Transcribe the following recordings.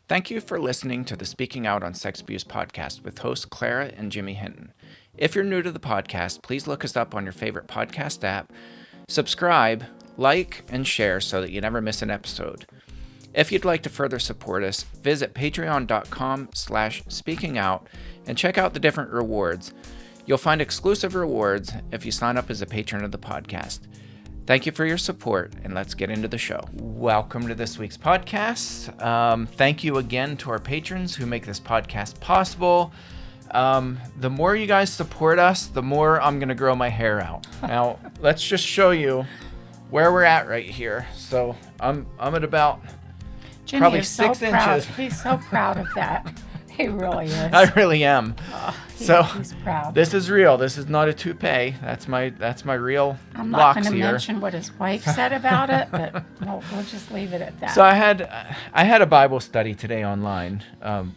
Thank you for listening to the Speaking Out on Sex Abuse podcast with hosts Clara and Jimmy Hinton. If you're new to the podcast, please look us up on your favorite podcast app, subscribe, like, and share so that you never miss an episode. If you'd like to further support us, visit patreon.com/speakingout and check out the different rewards. You'll find exclusive rewards if you sign up as a patron of the podcast. Thank you for your support, and let's get into the show. Welcome to this week's podcast. Thank you again to our patrons who make this podcast possible. The more you guys support us, the more I'm going to grow my hair out. Now, let's just show you where we're at right here. So I'm at about Jimmy probably is 6 so inches. Proud. He's so proud of that. He really is. I really am. He's proud. This is real. This is not a toupee. That's my real I'm not locks going to here. mention what his wife said about it, but we'll just leave it at that. So I had a Bible study today online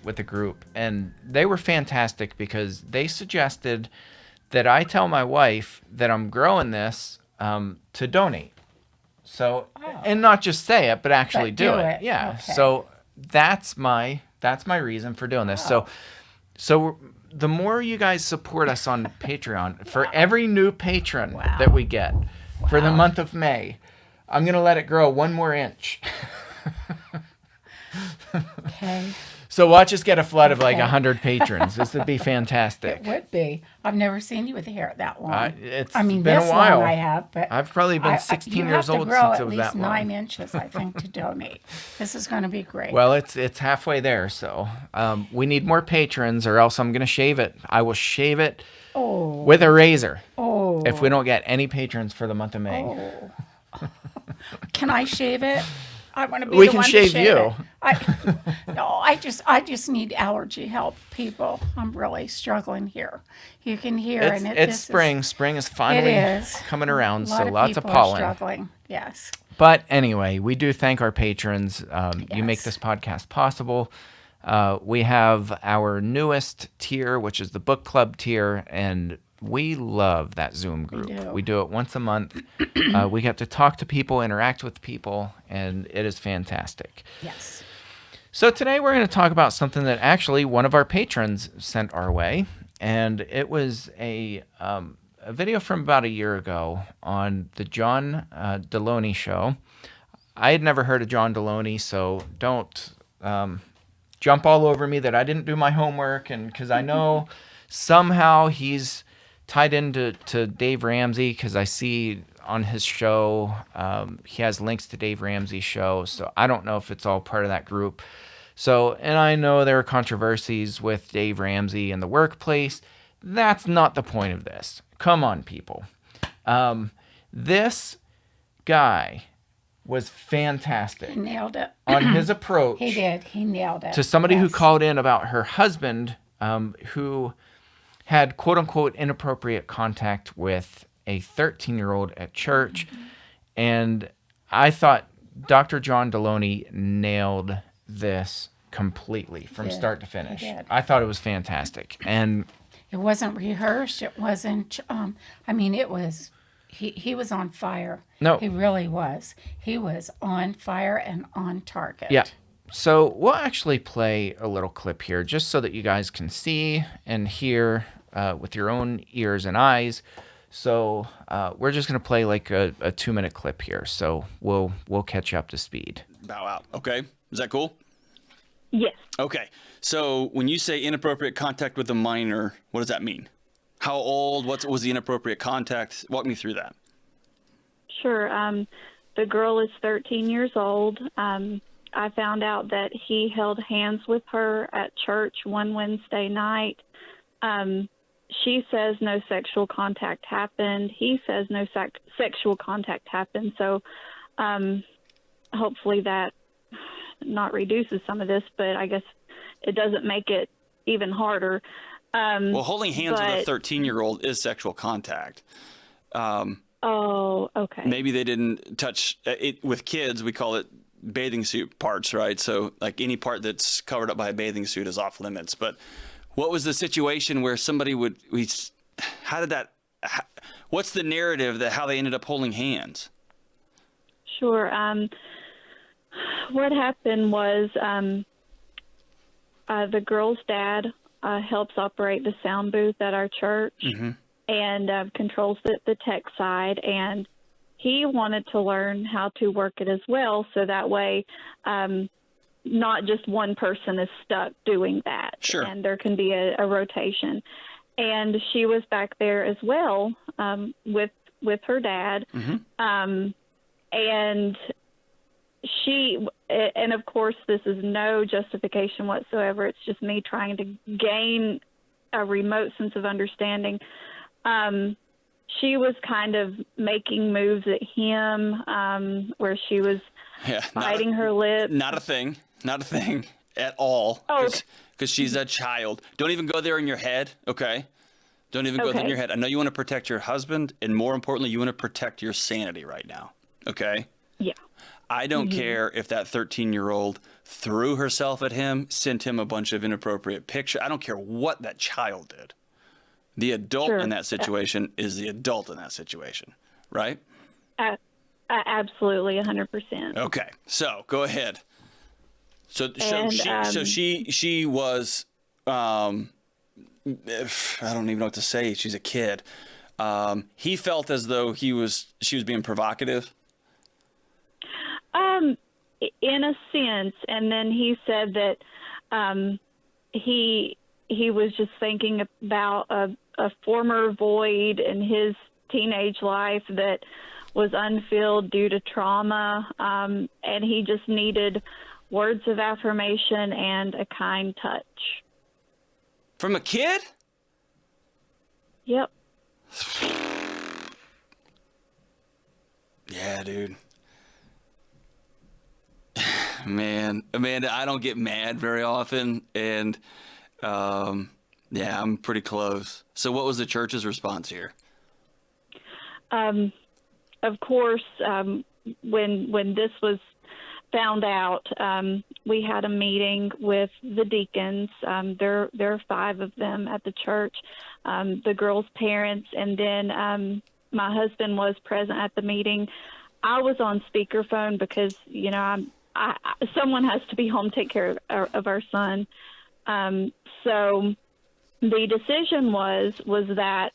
with a group, and they were fantastic because they suggested that I tell my wife that I'm growing this to donate. So, and not just say it, but actually do it. Yeah. Okay. So that's my reason for doing this. So the more you guys support us on Patreon, for every new patron that we get for the month of May, I'm going to let it grow 1 more inch. Okay. So watch us get a flood of like 100 patrons. This would be fantastic. It would be. I've never seen you with hair that long. It's I mean, been this a while. long I have, but I've probably been 16 years old you have since to it was grow that at long. least 9 inches, I think, to donate. This is going to be great. Well, it's halfway there, so we need more patrons, or else I'm going to shave it. I will shave it with a razor if we don't get any patrons for the month of May. Can I shave it? I want to be We the can one shave to you. it. I just need allergy help, people. I'm really struggling here. You can hear, It's and this spring. Is, Spring is finally it is. coming around, A lot so of lots of people pollen. are struggling. Yes. But anyway, we do thank our patrons. You make Yes. this podcast possible. We have our newest tier, which is the book club tier, and we love that Zoom group. We do it once a month. We get to talk to people, interact with people, and it is fantastic. Yes. So today we're going to talk about something that actually one of our patrons sent our way, and it was a video from about a year ago on the John Delony Show. I had never heard of John Delony, so don't jump all over me that I didn't do my homework, and because I know somehow he's tied into Dave Ramsey, because I see on his show he has links to Dave Ramsey's show, so I don't know if it's all part of that group. So, and I know there are controversies with Dave Ramsey in the workplace. That's not the point of this. Come on, people. This guy was fantastic. He nailed it. On his approach. He did. He nailed it. To somebody who Yes. called in about her husband who had quote-unquote inappropriate contact with a 13-year-old at church. Mm-hmm. And I thought Dr. John Delony nailed this completely from start to finish. I thought it was fantastic. And it wasn't rehearsed. It wasn't, it was, he was on fire. No. He really was. He was on fire and on target. yeah. So we'll actually play a little clip here just so that you guys can see and hear with your own ears and eyes. So we're just going to play like a 2-minute clip here. So we'll catch you up to speed. Bow out. Okay. Is that cool? Yes. Okay. So when you say inappropriate contact with a minor, what does that mean? How old? What was the inappropriate contact? Walk me through that. Sure. The girl is 13 years old. I found out that he held hands with her at church one Wednesday night. She says no sexual contact happened. He says no sexual contact happened. So hopefully that not reduces some of this, but I guess it doesn't make it even harder. Well, holding hands with a 13-year-old is sexual contact. Oh, okay. Maybe they didn't touch it. With kids, we call it bathing suit parts, right? So like any part that's covered up by a bathing suit is off limits. But what was the situation where somebody what's the narrative that how they ended up holding hands? Sure. What happened was the girl's dad helps operate the sound booth at our church and controls the tech side. And he wanted to learn how to work it as well, so that way not just one person is stuck doing that. Sure. And there can be a rotation. And she was back there as well with her dad. And and of course, this is no justification whatsoever. It's just me trying to gain a remote sense of understanding. She was kind of making moves at him where she was biting her lip. Not a thing at all. Oh, because she's a child. Don't even go there in your head, okay? Don't even go there in your head. I know you want to protect your husband, and more importantly, you want to protect your sanity right now, okay? Yeah. I don't care if that 13-year-old threw herself at him, sent him a bunch of inappropriate pictures. I don't care what that child did. The adult in that situation is the adult in that situation, right? Absolutely, 100%. Okay, so go ahead. So she was, I don't even know what to say. She's a kid. He felt as though she was being provocative. In a sense, and then he said that he was just thinking about a former void in his teenage life that was unfilled due to trauma, and he just needed words of affirmation and a kind touch. From a kid? Yep. Yeah, dude. Man, Amanda, I don't get mad very often, and I'm pretty close. So what was the church's response here? Of course, when this was found out, we had a meeting with the deacons. There are 5 of them at the church, the girls' parents, and then my husband was present at the meeting. I was on speakerphone because, someone has to be home, take care of our son. So the decision was that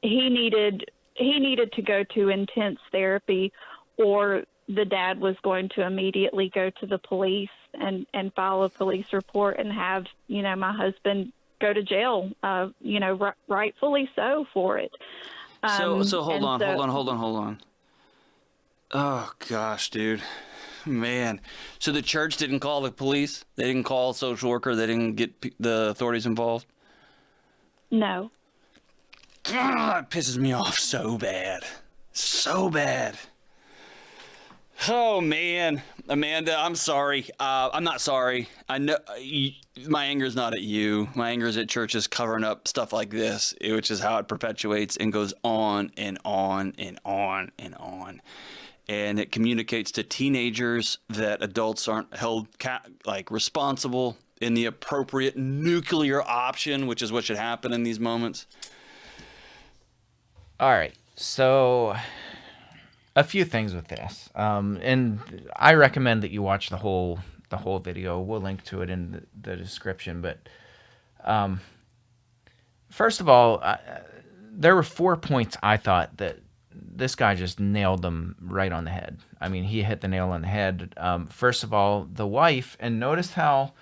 he needed to go to intense therapy, or the dad was going to immediately go to the police and file a police report and have, my husband go to jail, rightfully so for it. So hold on. Oh gosh, dude, man. So the church didn't call the police? They didn't call a social worker? They didn't get the authorities involved? No. That pisses me off so bad. So bad. Oh, man. Amanda, I'm sorry. I'm not sorry. I know my anger is not at you. My anger is at churches covering up stuff like this, which is how it perpetuates and goes on and on and on and on. And it communicates to teenagers that adults aren't held responsible in the appropriate nuclear option, which is what should happen in these moments. All right, so a few things with this, and I recommend that you watch the whole video. We'll link to it in the description. But first of all, there were 4 points I thought that this guy just nailed them right on the head. I mean, he hit the nail on the head. First of all, the wife, and notice how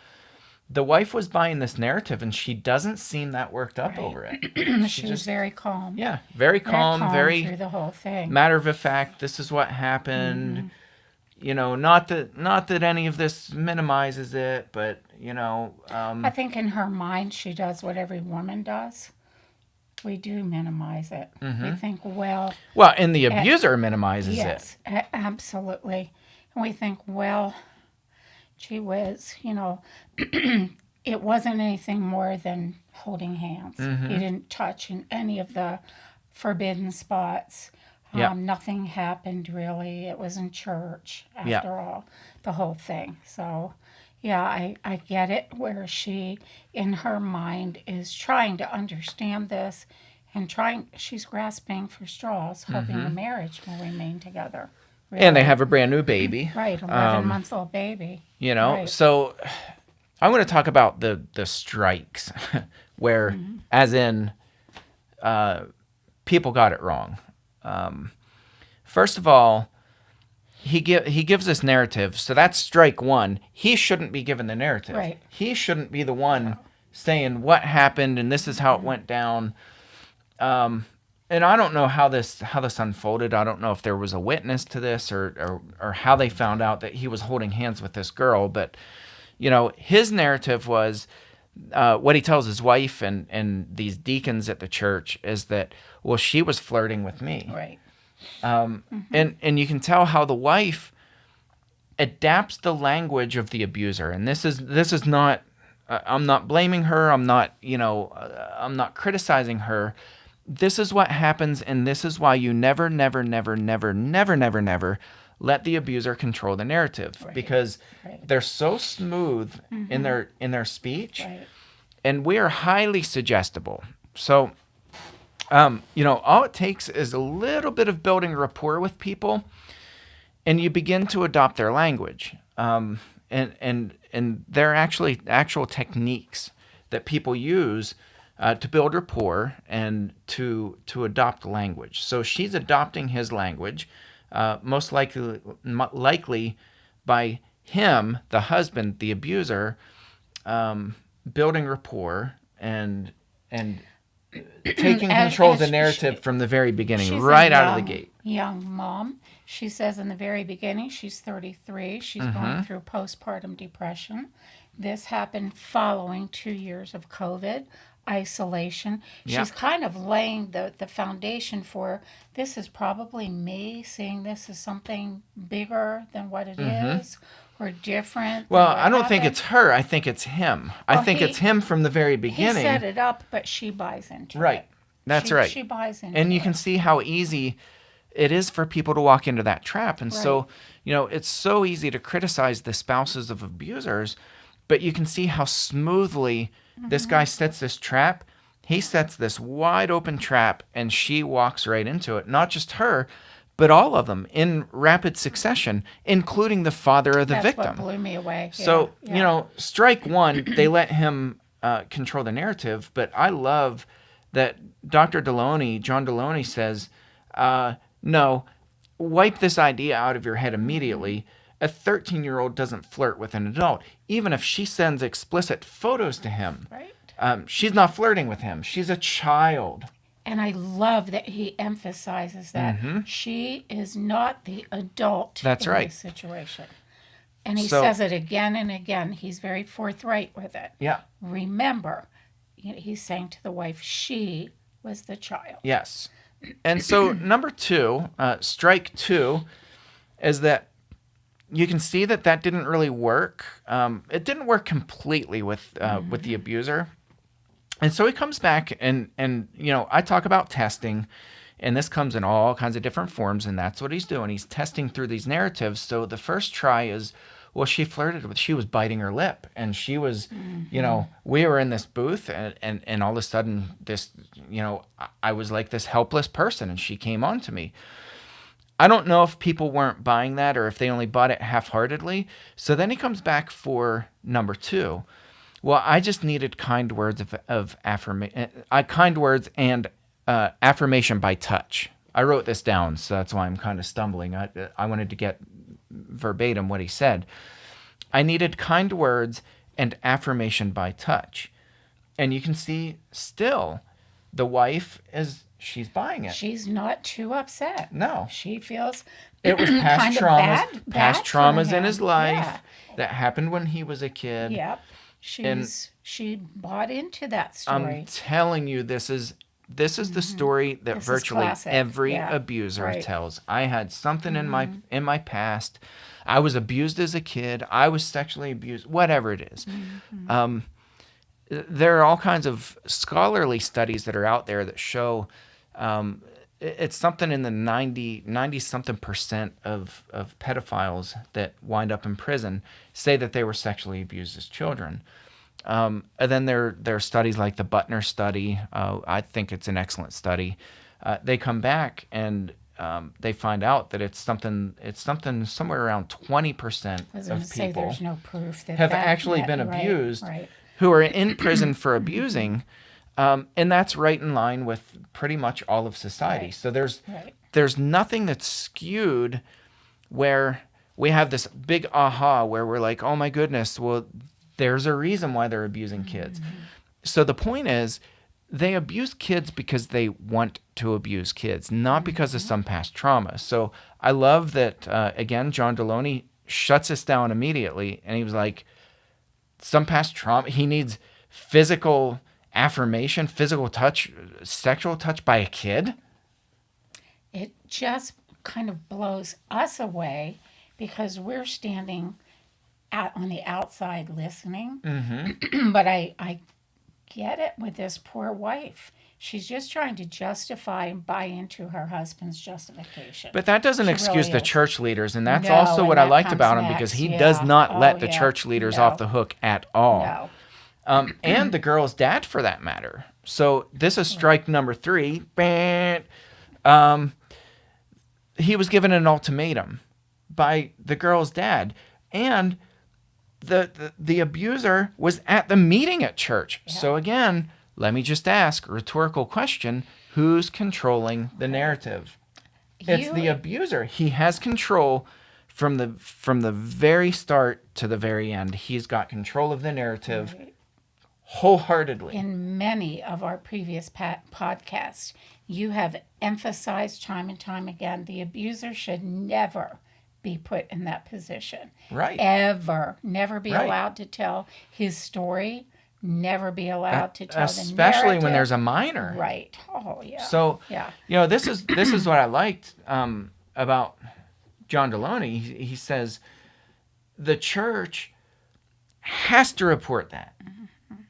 the wife was buying this narrative, and she doesn't seem that worked up over it. She was very calm. Yeah, very calm, very through the whole thing. Matter of fact, this is what happened. Not that any of this minimizes it, but I think in her mind she does what every woman does. We do minimize it. We think, well, and the abuser minimizes it. Yes, absolutely. And we think, well, gee whiz, it wasn't anything more than holding hands. He didn't touch in any of the forbidden spots. Nothing happened really. It was in church after all, the whole thing. So, I get it, where she, in her mind, is trying to understand this and she's grasping for straws, hoping the marriage will remain together. And they have a brand new baby. Right, 11-month-old baby. You know, Right. so I want to talk about the strikes where, as in, people got it wrong. First of all, he gives this narrative, so that's strike one. He shouldn't be given the narrative. Right. He shouldn't be the one saying what happened and this is how it went down. And I don't know how this unfolded. I don't know if there was a witness to this or how they found out that he was holding hands with this girl. But you know, his narrative was what he tells his wife and these deacons at the church is that, well, she was flirting with me. Right. And you can tell how the wife adapts the language of the abuser. And this is not, I'm not blaming her. I'm not criticizing her. This is what happens. And this is why you never let the abuser control the narrative, because they're so smooth in their speech, and we are highly suggestible. So, all it takes is a little bit of building rapport with people, and you begin to adopt their language. And there are actual techniques that people use to build rapport and to adopt language. So she's adopting his language. Most likely by him, the husband, the abuser, building rapport and taking control of the narrative from the very beginning, right out of the gate. Young mom. She says in the very beginning, she's 33. She's going through postpartum depression. This happened following 2 years of COVID. Isolation. She's kind of laying the foundation for, this is probably me seeing this as something bigger than what it is, or different. Well, I don't think it's her. I think it's him. I think it's him from the very beginning. He set it up, but she buys into it. Right. That's right. She buys into it. And you can see how easy it is for people to walk into that trap. And so, it's so easy to criticize the spouses of abusers, but you can see how smoothly this guy sets this trap. He sets this wide open trap, and she walks right into it. Not just her, but all of them in rapid succession, including the father of the victim. That's what blew me away. So, strike one, they let him control the narrative. But I love that John Delony says, no, wipe this idea out of your head immediately. A 13-year-old doesn't flirt with an adult. Even if she sends explicit photos to him, she's not flirting with him. She's a child. And I love that he emphasizes that she is not the adult in this situation. And he says it again and again. He's very forthright with it. Yeah. Remember, he's saying to the wife, she was the child. Yes. And so number two, strike two, is that you can see that didn't really work. It didn't work completely with the abuser. And so he comes back and I talk about testing, and this comes in all kinds of different forms, and that's what he's doing. He's testing through these narratives. So the first try is, well, she was biting her lip, and she was, we were in this booth, and all of a sudden this, I was like this helpless person, and she came on to me. I don't know if people weren't buying that or if they only bought it half-heartedly. So then he comes back for number two. Well, I just needed kind words of affirmation, kind words and affirmation by touch. I wrote this down, so that's why I'm kind of stumbling. I wanted to get verbatim what he said. I needed kind words and affirmation by touch. And you can see still the wife she's buying it. She's not too upset. No. She feels it was past traumas, bad traumas in his life that happened when he was a kid. Yep. She bought into that story. I'm telling you, this is the story that virtually every abuser tells. I had something in my past. I was abused as a kid. I was sexually abused. Whatever it is. There are all kinds of scholarly studies that are out there that show it's something in the 90-something% of pedophiles that wind up in prison say that they were sexually abused as children. And then there are studies like the Butner study. I think it's an excellent study. They come back and they find out that it's something somewhere around 20% I was going of to say people there's no proof that have that- actually that- been right, abused Right. who are in prison for abusing. And that's right in line with pretty much all of society. Right. So Right. there's nothing that's skewed where we have this big aha where we're like, oh my goodness, well, there's a reason why they're abusing kids. So the point is, they abuse kids because they want to abuse kids, not because of some past trauma. So I love that, again, John Delony shuts us down immediately. And he was like, some past trauma, he needs physical affirmation, physical touch, sexual touch by a kid. It just kind of blows us away because we're standing out on the outside listening. But I get it with this poor wife. She's just trying to justify and buy into her husband's justification. But that doesn't She excuse really the is. church leaders, and that's No, also and what I that liked comes about him, next, because he yeah. does not Oh, let the yeah. church leaders No. off the hook at all. No. And the girl's dad, for that matter. So this is strike number 3. He was given an ultimatum by the girl's dad, and the abuser was at the meeting at church. So again, let me just ask a rhetorical question: who's controlling the narrative? It's the abuser. He has control from the very start to the very end. He's got control of the narrative wholeheartedly. In many of our previous podcasts, you have emphasized time and time again the abuser should never be put in that position. Right. Ever. Never be Right. allowed to tell his story. Never be allowed to tell the narrative. Especially when there's a minor. Right. Oh, yeah. So, yeah. this is what I liked about John Delony. He says the church has to report that.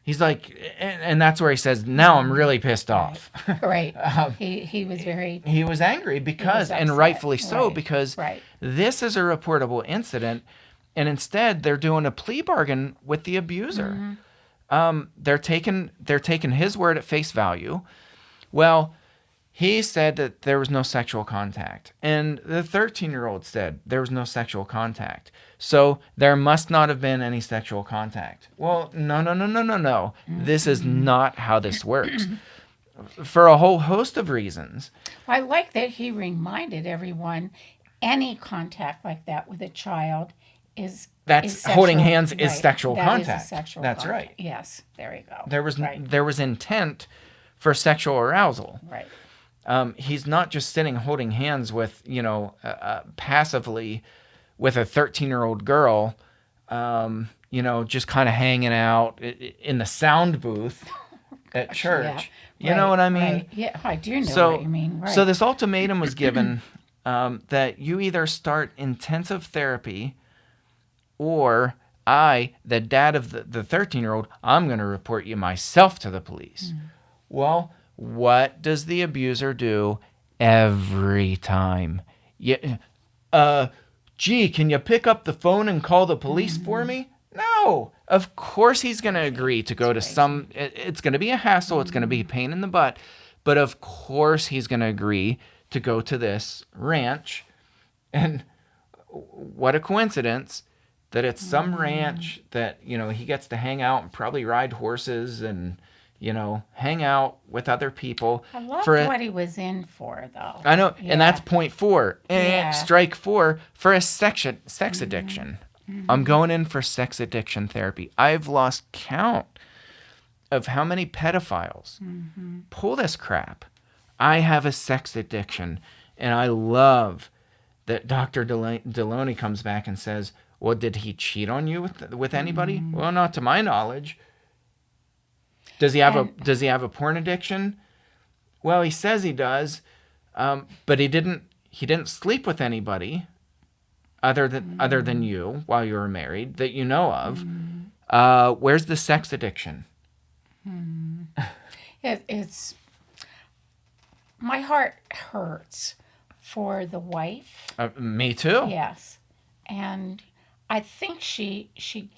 He's like, and that's where he says, now I'm really pissed off. Right. He was very... He was angry because, and upset. rightfully so, Right. because Right. this is a reportable incident, and instead they're doing a plea bargain with the abuser. They're taking his word at face value. Well, he said that there was no sexual contact, and the 13-year-old said there was no sexual contact. So there must not have been any sexual contact. Well, no. This is not how this works. For a whole host of reasons. I like that he reminded everyone any contact like that with a child is Holding sexual- hands is right. sexual That is a contact. sexual That's contact. right. Yes, there you go. There right. was intent for sexual arousal. Right. He's not just sitting holding hands with, passively with a 13-year-old girl, just kind of hanging out in the sound booth at church. Yeah, You know right, what I mean? right. Yeah, I do know what you mean. Right. So this ultimatum was given that you either start intensive therapy, or I, the dad of the 13-year-old, I'm going to report you myself to the police. Well, what does the abuser do every time? Gee, can you pick up the phone and call the police for me? No. Of course he's going to agree to go to some... It's going to be a hassle. It's going to be a pain in the butt. But of course he's going to agree to go to this ranch. And what a coincidence that it's some ranch that, he gets to hang out and probably ride horses and... hang out with other people. I loved what he was in for, though. I know, Yeah. and that's point 4. Yeah. Strike 4 for a sex addiction. I'm going in for sex addiction therapy. I've lost count of how many pedophiles pull this crap. I have a sex addiction, and I love that Dr. Delony comes back and says, well, did he cheat on you with anybody? Well, not to my knowledge. Does he have a porn addiction? Well, he says he does, but he didn't sleep with anybody other than you while you were married that you know of. Where's the sex addiction? It's my heart hurts for the wife. Me too. Yes, and I think she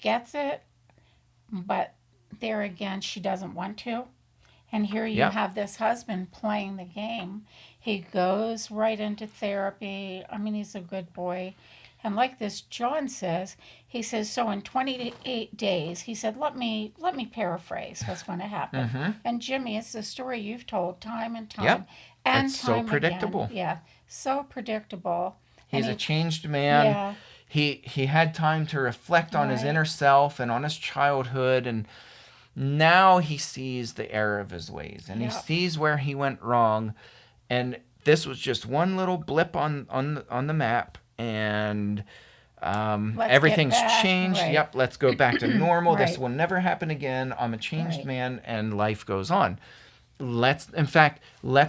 gets it, but there again, she doesn't want to. And here you Yep. have this husband playing the game. He goes right into therapy. I mean, he's a good boy. And like this John says, he says, so in 28 days, he said, let me paraphrase what's going to happen. And Jimmy, it's the story you've told time and time. Yep. And It's so time predictable. Again. Yeah, so predictable. He's And a changed man. Yeah. He had time to reflect on his Right. inner self and on his childhood, and now he sees the error of his ways, and he Yep. sees where he went wrong. And this was just one little blip on the map, and Let's everything's get back. changed. Right. Yep, let's go back to normal. This Right. will never happen again. I'm a changed Right. man, and life goes on. Let's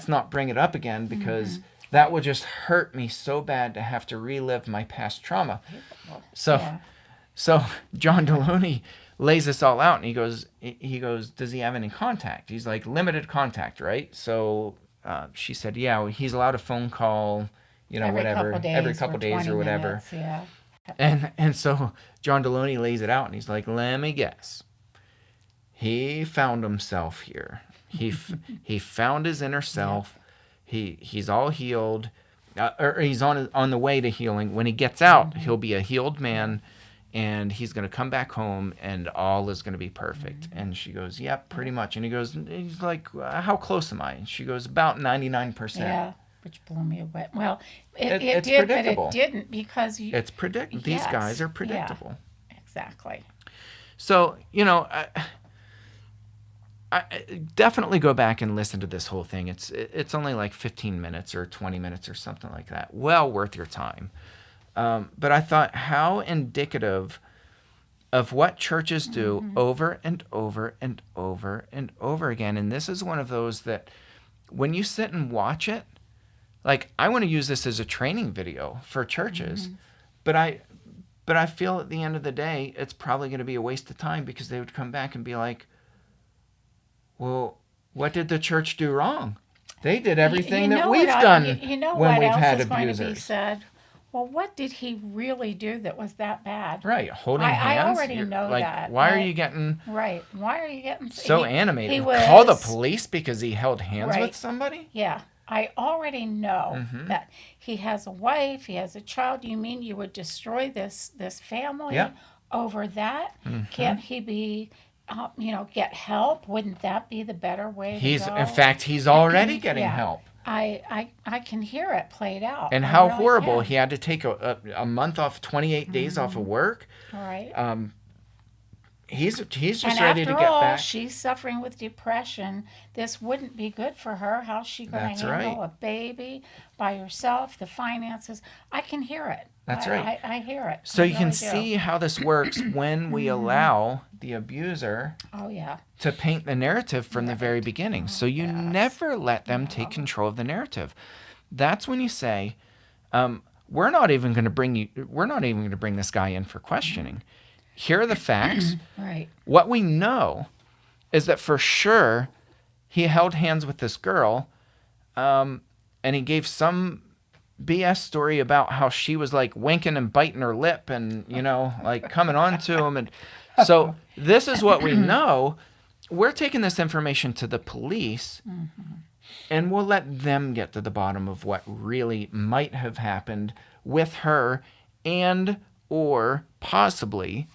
not bring it up again, because that would just hurt me so bad to have to relive my past trauma. So, Yeah. so John Delony lays this all out, and he goes, does he have any contact? He's like, limited contact, right? So she said, yeah, he's allowed a phone call, whatever, every couple for days 20 or whatever. minutes, yeah. And so John Delony lays it out, and he's like, let me guess. He found himself here. He found his inner self. He's all healed, or he's on the way to healing. When he gets out, he'll be a healed man, and he's going to come back home, and all is going to be perfect. And she goes, yep, pretty much. And he's like, how close am I? And she goes, about 99%. Yeah, which blew me away. Well, it It's did, predictable. but it didn't, because you... It's predictable. These Yes, guys are yeah. predictable. Exactly. So, I definitely go back and listen to this whole thing. It's only like 15 minutes or 20 minutes or something like that. Well worth your time. But I thought, how indicative of what churches do over and over and over and over again. And this is one of those that when you sit and watch it, like, I want to use this as a training video for churches, but I feel at the end of the day, it's probably going to be a waste of time, because they would come back and be like, well, what did the church do wrong? They did everything that we've done when we've had is going to be abusers. said? Well, what did he really do that was that bad? Right, holding I hands. already You're know like, that. why are you getting Right. Why are you getting... so animated? He was... Call the police because he held hands Right. with somebody? Yeah. I already know Mm-hmm. that he has a wife, he has a child. You mean you would destroy this family Yeah. over that? Mm-hmm. Can't he be, get help? Wouldn't that be the better way to go? In fact, he's already getting Yeah. help. I can hear it played out. And I how really horrible. can. He had to take a month off, 28 days off of work. Right. He's just and ready after to get all, back. she's suffering with depression. This wouldn't be good for her. How's she going That's to handle right. a baby by herself? The finances. I can hear it. That's right. I hear it. So I you can really do. see how this works when we allow the abuser Oh yeah. to paint the narrative from the very beginning. So you never let them take control of the narrative. That's when you say, we're not even going to bring this guy in for questioning. Here are the facts. Right. What we know is that for sure he held hands with this girl, and he gave some BS story about how she was like winking and biting her lip and, like coming on to him. And so this is what we know. We're taking this information to the police, and we'll let them get to the bottom of what really might have happened with her, and or possibly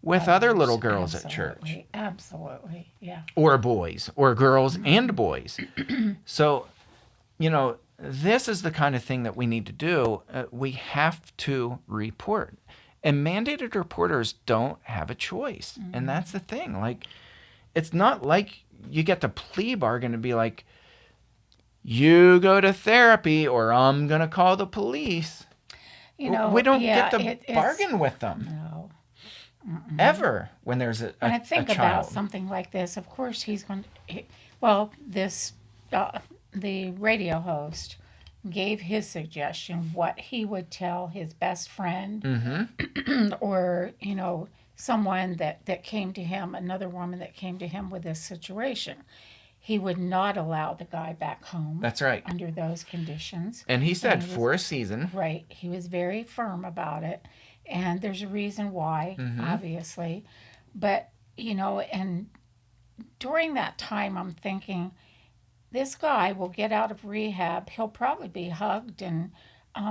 with other little girls at church. Absolutely. Yeah. Or boys, or girls and boys. So, this is the kind of thing that we need to do. We have to report. And mandated reporters don't have a choice. And that's the thing. Like, it's not like you get the plea bargain to be like, you go to therapy or I'm going to call the police. You know, we don't yeah, get to bargain with them. No. Ever when there's a When I think a about child. something like this, of course he's going to, the radio host gave his suggestion what he would tell his best friend or, someone that came to him, another woman that came to him with this situation. He would not allow the guy back home. That's right. Under those conditions. And he said he was- for a season. Right. He was very firm about it. And there's a reason why, obviously. But, and during that time, I'm thinking, this guy will get out of rehab. He'll probably be hugged, and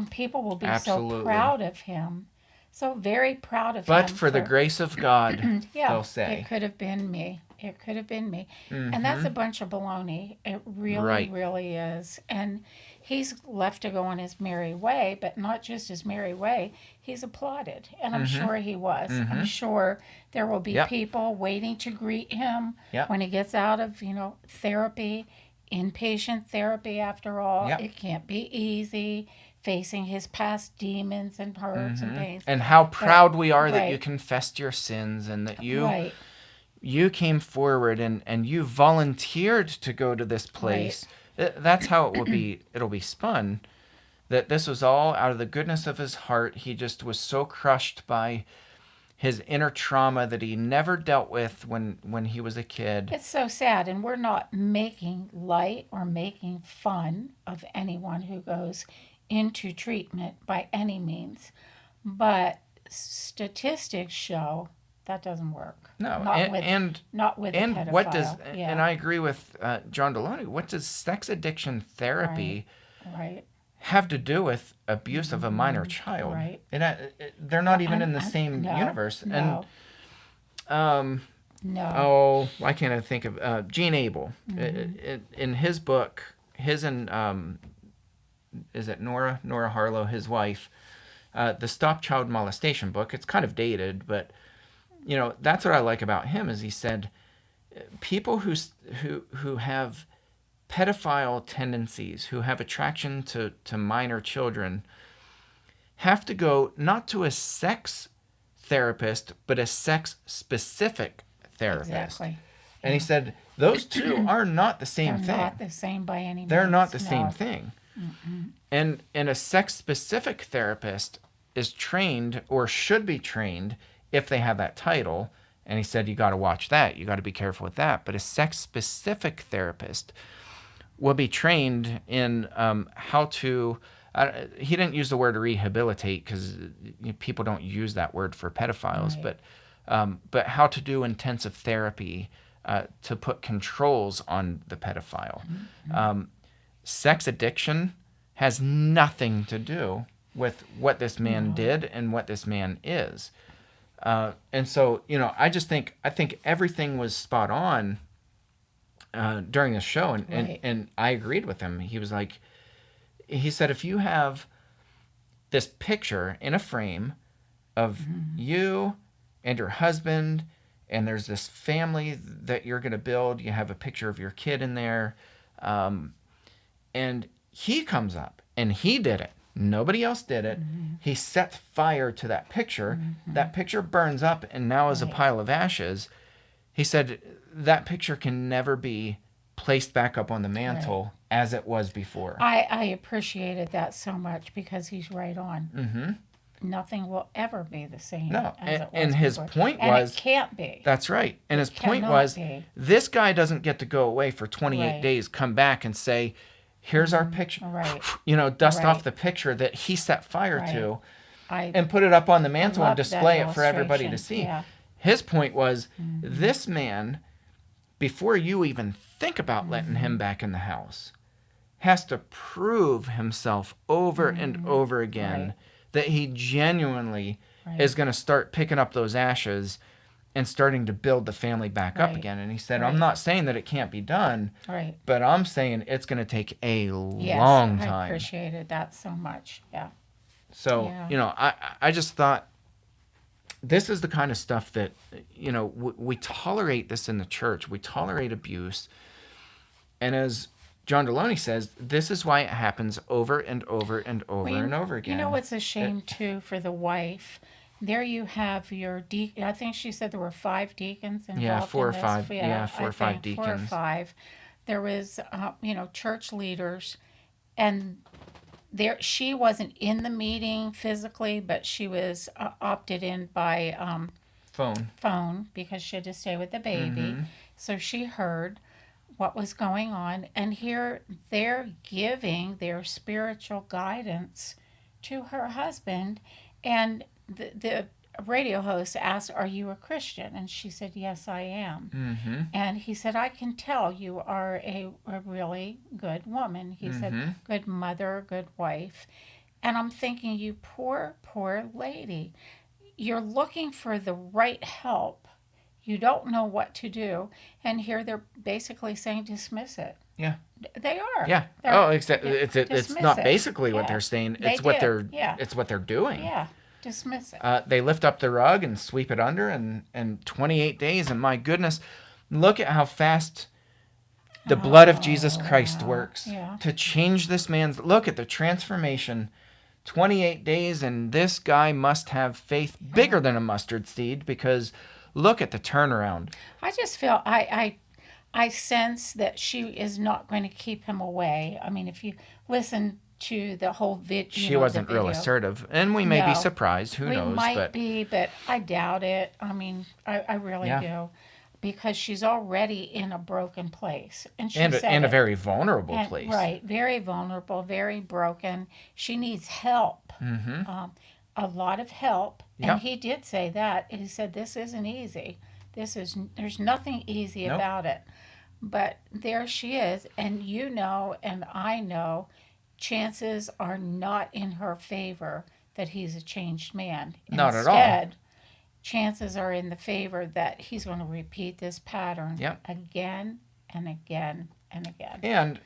people will be so Absolutely. proud of him. So very proud of him. But for the grace of God, yeah, they'll say. it could have been me. It could have been me. Mm-hmm. And that's a bunch of baloney. It really, Right. really is. And he's left to go on his merry way, but not just his merry way. He's applauded. And I'm sure he was. I'm sure there will be Yep. people waiting to greet him Yep. when he gets out of, therapy, inpatient therapy after all. Yep. It can't be easy facing his past demons and hurts and pains. And how proud we are that you right. confessed your sins and that you Right. you came forward and you volunteered to go to this place. That's how it will be. It'll be spun. That this was all out of the goodness of his heart. He just was so crushed by his inner trauma that he never dealt with when he was a kid. It's so sad, and we're not making light or making fun of anyone who goes into treatment by any means. But statistics show that doesn't work. No, not with a and what does pedophile. Yeah. and I agree with John Delony. What does sex addiction therapy Right. have to do with abuse of a minor child? Right. And they're not even in the same no, universe. No. And No. oh, why can't I think of Gene Abel in his book? His and is it Nora Harlow, his wife, the Stop Child Molestation book. It's kind of dated, but that's what I like about him is he said people who have pedophile tendencies, who have attraction to minor children, have to go not to a sex therapist, but a sex-specific therapist. Exactly. And he said those two are not the same They're thing. not the same by any means. They're not the no. same thing. And a sex-specific therapist is trained or should be trained if they have that title. And he said, you got to watch that. You got to be careful with that. But a sex-specific therapist will be trained in how to, he didn't use the word rehabilitate because people don't use that word for pedophiles, but how to do intensive therapy to put controls on the pedophile. Sex addiction has nothing to do with what this man did and what this man is. And so, I think everything was spot on during the show. And I agreed with him. He was like, he said, if you have this picture in a frame of you and your husband, and there's this family that you're going to build, you have a picture of your kid in there, and he comes up and he did it. Nobody else did it. He set fire to that picture. That picture burns up and now is a pile of ashes. He said that picture can never be placed back up on the mantle as it was before. I appreciated that so much because he's right on. Nothing will ever be the same No, as it was and his before. point And was... it can't be. That's right. And his point cannot was, be. this guy doesn't get to go away for 28 days, come back and say, here's our picture. Right. Dust Right. off the picture that he set fire Right. to I and put it up on the mantle and loved that display it for everybody to illustration. see. Yeah. His point was, this man, before you even think about letting him back in the house, has to prove himself over and over again that he genuinely is going to start picking up those ashes and starting to build the family back up again. And he said, I'm not saying that it can't be done, but I'm saying it's going to take a long time. I appreciated that so much. Yeah. So, I just thought this is the kind of stuff that, we tolerate this in the church. We tolerate abuse. And as John Delony says, this is why it happens over and over and over and over again. You know what's a shame, too, for the wife? There you have your deacon. I think she said there were 5 deacons involved. Yeah, 4 or in this. 5. Yeah, 4 or 5 deacons. 4 or 5. There was, church leaders, and she wasn't in the meeting physically, but she was opted in by phone because she had to stay with the baby. So she heard what was going on, and here they're giving their spiritual guidance to her husband, and the radio host asked, "Are you a Christian?" And she said, "Yes, I am." Mm-hmm. And he said, "I can tell you are a really good woman." He said, "Good mother, good wife." And I'm thinking, you poor, poor lady. You're looking for the right help. You don't know what to do. And here they're basically saying, dismiss it. Yeah. They are. Yeah. They're, Exactly. It's dismiss not it. basically what Yeah. they're saying. They It's what did. they're. Yeah. It's what they're doing. Yeah. Dismiss it. They lift up the rug and sweep it under, and 28 days. And my goodness, look at how fast the blood of Jesus Christ works to change this man's. Look at the transformation. 28 days, and this guy must have faith bigger than a mustard seed, because look at the turnaround. I just feel I sense that she is not going to keep him away. I mean, if you listen to the whole video, She wasn't real assertive, and we may be No. surprised. Who knows? We might but be, but I doubt it. I mean, I really do, because she's already in a broken place, and she said in a it. very vulnerable And- place. Right, very vulnerable, very broken. She needs help, a lot of help. Yep. And he did say that. He said, "This isn't easy. There's nothing easy Nope. about it." But there she is, and you know, and I know, chances are not in her favor that he's a changed man. Not at all. Instead, chances are in the favor that he's going to repeat this pattern Yep. again and again and again. And,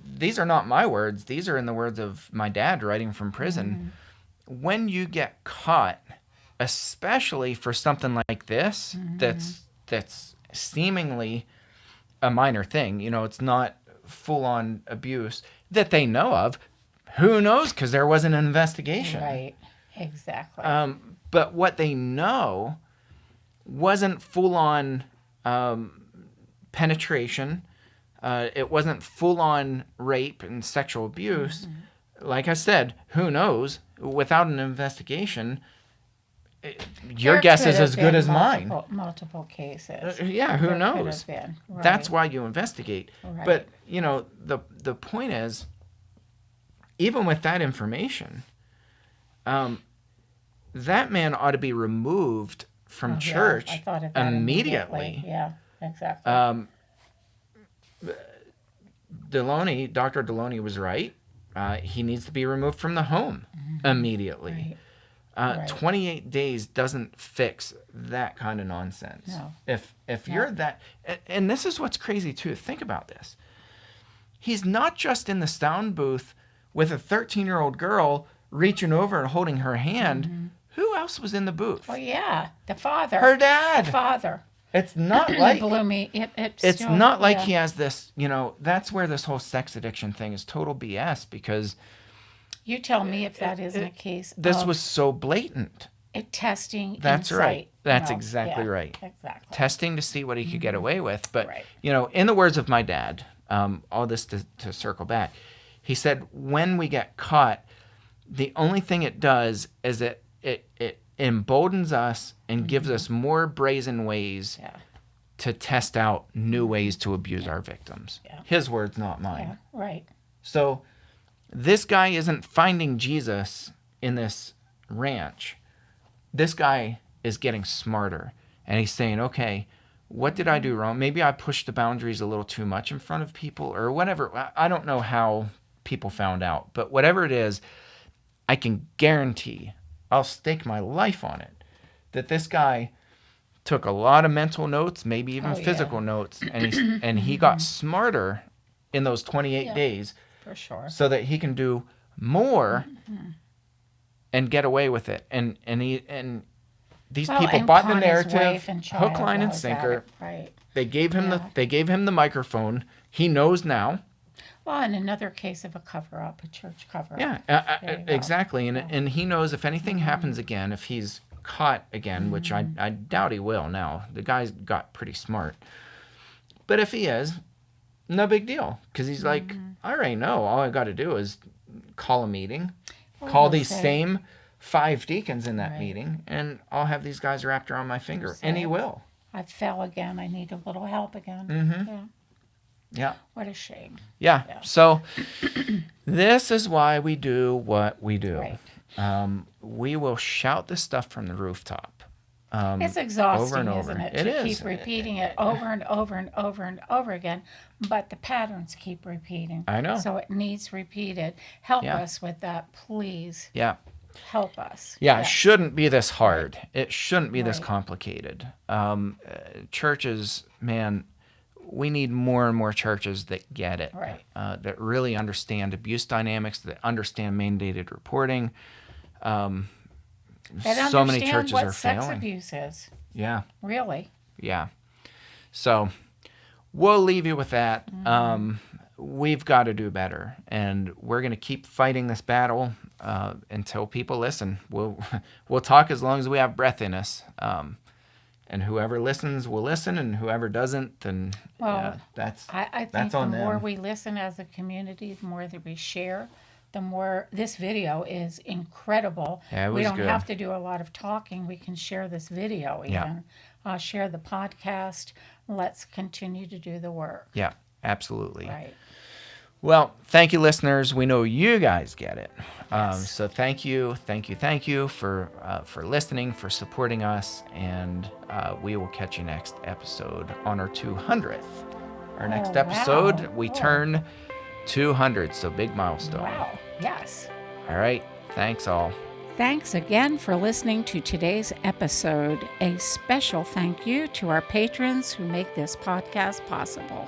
these are not my words. These are in the words of my dad writing from prison. When you get caught, especially for something like this, that's seemingly a minor thing, it's not full-on abuse that they know of. Who knows? Because there wasn't an investigation. Right, exactly. But what they know wasn't full-on penetration. It wasn't full-on rape and sexual abuse. Like I said, who knows? Without an investigation, your There guess could is have as good been as mine. Multiple cases. Yeah, who There could knows? have been, right. That's why you investigate. Right. But, the point is, even with that information, that man ought to be removed from Yeah, church I thought of that immediately. Yeah, exactly. Dr. Delony was right. He needs to be removed from the home immediately. Right. 28 days doesn't fix that kind of nonsense. No. If you're that, and this is what's crazy too. Think about this. He's not just in the sound booth with a 13-year-old girl reaching over and holding her hand. Who else was in the booth? Oh yeah, the father. Her dad. The father. It's not It like blew me. it's still, not like yeah. he has this, that's where this whole sex addiction thing is total BS, because You tell me if that isn't a case. this of was so blatant. testing. That's insight. right. That's No, exactly yeah, right. Exactly. Testing to see what he could get away with. But, Right. in the words of my dad, all this to circle back, he said, when we get caught, the only thing it does is it emboldens us and gives us more brazen ways Yeah. to test out new ways to abuse our victims. Yeah. His words, not mine. Yeah. Right. So this guy isn't finding Jesus in this ranch. This guy is getting smarter, and he's saying, okay, what did I do wrong? Maybe I pushed the boundaries a little too much in front of people or whatever. I don't know how people found out, but whatever it is, I can guarantee, I'll stake my life on it, that this guy took a lot of mental notes, maybe even Oh, yeah. physical notes, and he got smarter in those 28 Yeah. days For sure. so that he can do more and get away with it. And these Well, people and bought the con his narrative, wife and hook, child line, and while sinker. at it. Right. They gave him Yeah. they gave him the microphone. He knows now. Well, and another case of a cover-up, a church cover-up. Yeah, There you go. exactly. And he knows if anything happens again, if he's caught again, which I doubt he will now. The guy's got pretty smart. But if he is, no big deal. Because he's like, I already know. All I got to do is call a meeting, call he'll these say- same 5 deacons in that Right. meeting, and I'll have these guys wrapped around my finger. And he say- will. I fell again. I need a little help again. Yeah. Yeah. What a shame. Yeah. Yeah. So this is why we do what we do. Right. We will shout this stuff from the rooftop. It's exhausting, over and over. isn't it? It to is. keep repeating it over and over and over and over again. But the patterns keep repeating. I know. So it needs repeated. Help Yeah. us with that, please. Yeah. Help us. Yeah, it shouldn't be this hard. It shouldn't be this Right. complicated. Churches, man, we need more and more churches that get it, Right. That really understand abuse dynamics, that understand mandated reporting. That So many understand churches what are sex failing. abuse is. Yeah, Really. yeah. So we'll leave you with that. We've got to do better, and we're going to keep fighting this battle until people listen. We'll talk as long as we have breath in us, and whoever listens will listen, and whoever doesn't, then Well, that's I think that's the on more them. we listen as a community, the more that we share, the more this video is incredible. Yeah, it we was don't good. have to do a lot of talking. We can share this video even. Yeah. Share the podcast. Let's continue to do the work. Yeah, absolutely. Right. Well, thank you, listeners. We know you guys get it. Yes. So thank you for listening, for supporting us, and we will catch you next episode on our 200th. Our next wow. episode, we Oh. turn 200, so big milestone. Wow. Yes. All right. Thanks all. Thanks again for listening to today's episode. A special thank you to our patrons who make this podcast possible.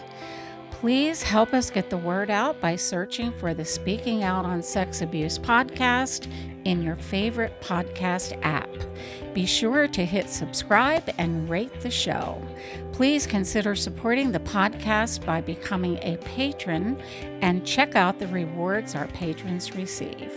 Please help us get the word out by searching for the Speaking Out on Sex Abuse podcast in your favorite podcast app. Be sure to hit subscribe and rate the show. Please consider supporting the podcast by becoming a patron and check out the rewards our patrons receive.